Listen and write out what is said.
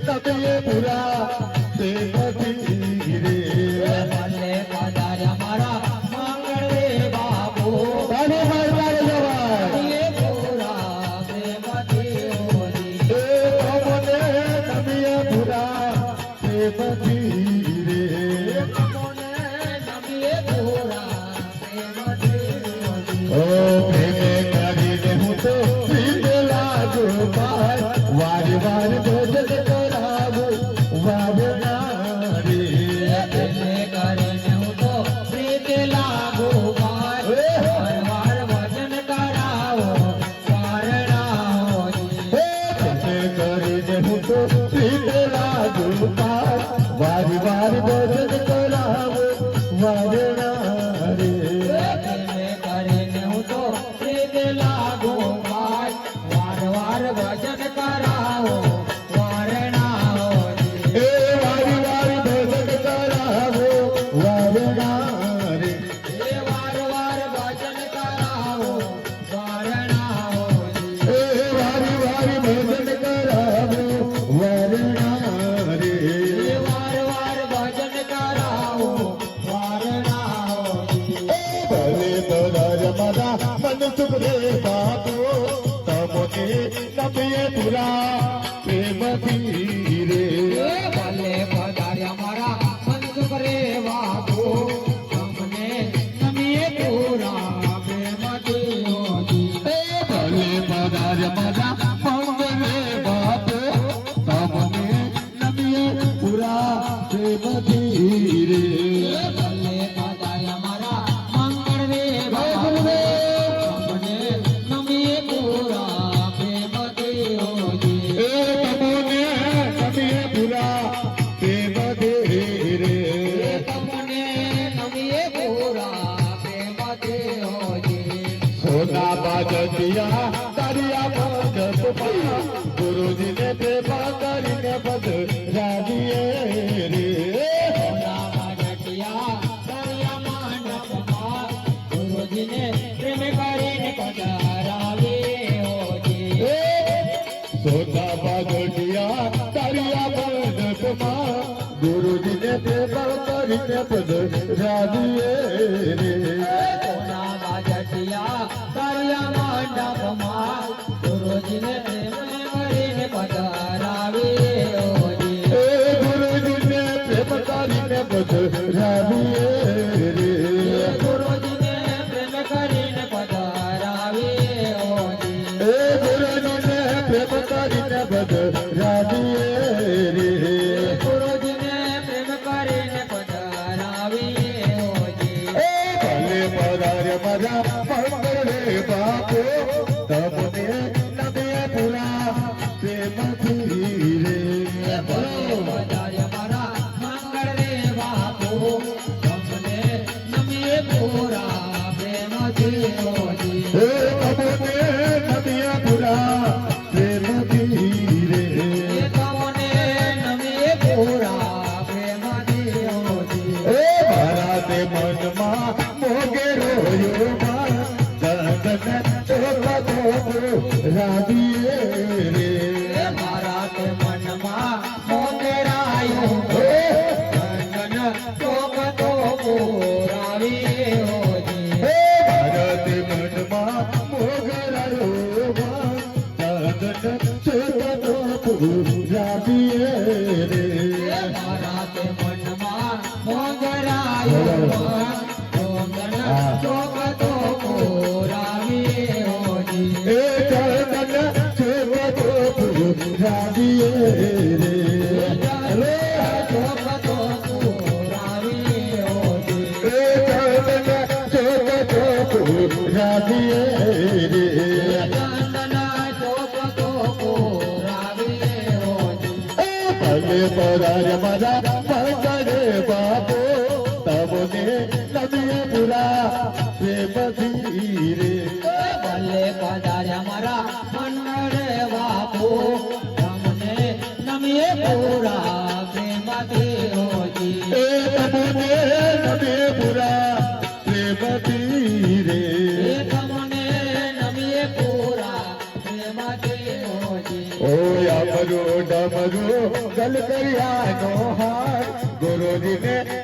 નમીએ પુરા પ્રેમથી રે ભલે પધાર્યા મારા મંગળ રે બાપુ તારે મારવાડ જવાય નમીએ પુરા પ્રેમથી હોજી એ તમને નમીએ પુરા પ્રેમથી રે તમને નમીએ પુરા પ્રેમથી હોજી ઓ પ્રેમે કરીને હું તો પ્રીત લાગુ પાર વારે વારે ભોજન કરાવું વારનારી પ્રેમે કરીને હું તો પ્રીત લાગુ પાર વાર વચન કરાવો વારણા હોજી પ્રેમે કરીને હું તો પ્રીત લાગુ પાર વારે વારે ભોજન કરાવું વારનારી પ્રેમે કરીને હું તો પ્રીત લાગુ પાર વાર વાર વચન કરાવો વારણા હોજી એ વારે વારે ભોજન કરાવો વારનારી એ વાર વાર વચન કરાવો વારણા હોજી એ વારે વારે ભોજન કરાવો વારનારી એ વાર વાર ભજન કરાવો વારણા હોજી ભલે પધાર મારા મન સુખ રે બાપો તમને નમીએ પુરા પ્રેમથી રે એ ભલે પધાર્યા મારા મન કરે બાપુ તમને નમીએ પૂરા પ્રેમથી હોજી એ ભલે પધાર મારા મંગ રે બાપો તમને નમીએ પુરા પ્રેમથી રે એ ભલે પધાર્યા મારા મંગળ રે બાપુ તમને નમીએ પૂરા પ્રેમથી હોજી એ તમને નમીએ પુરા પ્રેમથી રે તમને નમીએ પૂરા પ્રેમથી હોજી સોના બાજતિયા દરિયા પગપા ગુરુજીને પ્રેમા કરીને પદ રાજીએ રે સોના બાજટિયા દરિયા માંડપમાં ગુરુજીને પ્રેમ કરીને પધારાવે હોજી સોના બાજતિયા દરિયા પગપા ગુરુજીને પ્રેમા કરીને પદ રાજીએ રે સોના બાજટિયા દરિયા માંડપમાં ગુરુજીને પ્રેમ કરીને પધારાવે હોજી એ ગુરુજીને પ્રેમ કરીને પદ રાજીએ રે ગુરુજીને પ્રેમ કરીને પધારાવે હોજી એ ગુરુજીને પ્રેમ કરીને પધરાવીએ રે ગુરુજીને પ્રેમ કરીને પધારાવે હોજી એ ભલે પધાર મારા મંગળ રે બાપો તમને નમીએ પુરા પ્રેમથી રે ભલે પધાર્યા મારા મંગળ રે બાપુ તમને નમીએ પૂરા પ્રેમથી હોજી એ તમને નમીએ પુરા પ્રેમથી રે એ તમને નમીએ પૂરા પ્રેમથી હોજી એ મારા તે મનમાં મોગે રોયો માં દંડન ચોખા તો રાજીએ રે એ મારા તે મનમાં મોગરાયો બંધન ટોક તો પુરાવી હોજી હે ભારત મનમાં મોગરાયો માં દંડન ચોખા તો રાજીએ રે એ મારા તે મનમાં મોગરાયો બંધન ટોક તો પુરાવી હોજી એ દંડન ચોખા તો રાજીએ રે ટોક તો પુરાવી હોજી એ દંડન ચોખા તો રાજીએ રે બંધન ટોક તો પુરાવી હોજી ભલે પધાર મારા મંગળે બાપો તમને નમીએ પુરા પ્રેમથી રે ભલે પધાર્યા મારા મંડળે બાપુ તમને નમીએ પૂરા પ્રેમથી હોજી એ તમને નમીએ પુરા પ્રેમથી રે એ તમને નમીએ પૂરા પ્રેમથી હોજી ઓય અમરો ડમરો કલકરિયાનો હાર ગુરુજીને